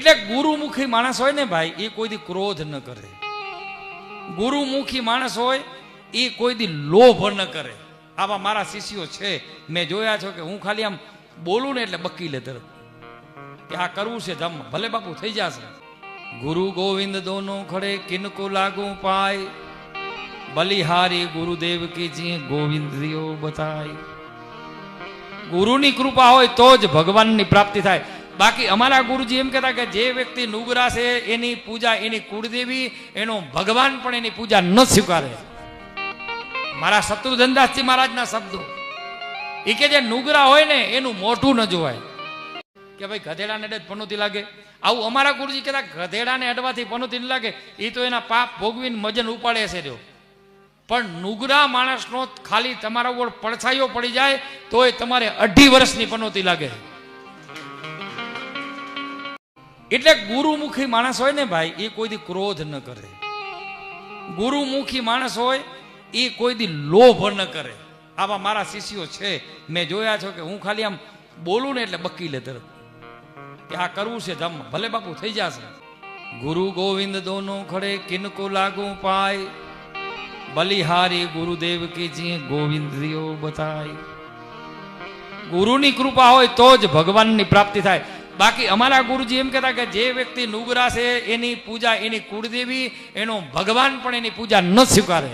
એટલે ગુરુમુખી માણસ હોય ને ભાઈ, એ કોઈ દી ક્રોધ ન કરે. ગુરુમુખી માણસ હોય એ કોઈ દી લોભ ન કરે. આવા મારા શિષ્યો છે, મેં જોયા છો કે હું ખાલી આમ બોલું ને એટલે બકી લે તરત કે આ કરવું છે જમ, ભલે બાપુ થઈ જશે. ગુરુ ગોવિંદ દોનો ખડે કિनको લાગુ પાય, બલિહારી ગુરુદેવ કી જી ગોવિંદ દિયો બતાય. ગુરુની કૃપા હોય તો જ ભગવાનની પ્રાપ્તિ થાય. બાકી અમારા ગુરુજી એમ કહેતા કે જે વ્યક્તિ નુગરા છે એની પૂજા એની કુળદેવી, એનો ભગવાન પણ એની પૂજા ન સ્વીકારે. મારા શત્રુધનદાસજી મહારાજના શબ્દો એ કે જે નુગરા હોય ને એનું મોઢું ન જોવાય. કે ભાઈ ગધેડાને અડે પનોતી લાગે, આવું અમારા ગુરુજી કહેતા ગધેડાને અડવાથી પનોતી ન લાગે, એ તો એના પાપ ભોગવીને મજન ઉપાડે છે રહ્યો. પણ નુગરા માણસનો ખાલી તમારા ઉપર પડછાયો પડી જાય તોય તમારે 2.5 વર્ષની પનોતી લાગે. એટલે ગુરુમુખી માણસ હોય ને ભાઈ, એ કોઈ દી ક્રોધ ન કરે. ગુરુમુખી માણસ હોય એ કોઈ દી લોભ ન કરે. આવા મારા શિષ્યો છે, મેં જોયા છો કે હું ખાલી આમ બોલું ને એટલે બકી લે તરત કે આ કરવું છે જમ, ભલે બાપુ થઈ જશે. ગુરુ ગોવિંદ દોનો ખડે કિनको લાગુ પાય, બલિહારી ગુરુદેવ કી જી ગોવિંદ દિયો બતાય. ગુરુની કૃપા હોય તો જ ભગવાનની પ્રાપ્તિ થાય. બાકી અમારા ગુરુજી એમ કહેતા કે જે વ્યક્તિ નુગરા છે એની પૂજા એની કુળદેવી, એનો ભગવાન પણ એની પૂજા ન સ્વીકારે.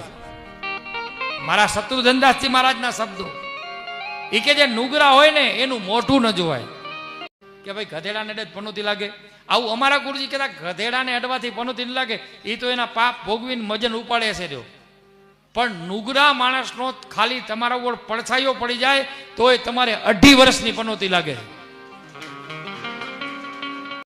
મારા શત્રુધનદાસજી મહારાજના શબ્દો એ કે જે નુગરા હોય ને એનું મોઢું ન જોવાય. કે ભાઈ ગધેડાને અડે પનોતી લાગે, આવું અમારા ગુરુજી કહેતા ગધેડાને અડવાથી પનોતી ન લાગે, એ તો એના પાપ ભોગવીને મજન ઉપાડે છે રહ્યો. પણ નુગરા માણસનો ખાલી તમારા ઉપર પડછાયો પડી જાય તોય તમારે 2.5 વર્ષની પનોતી લાગે.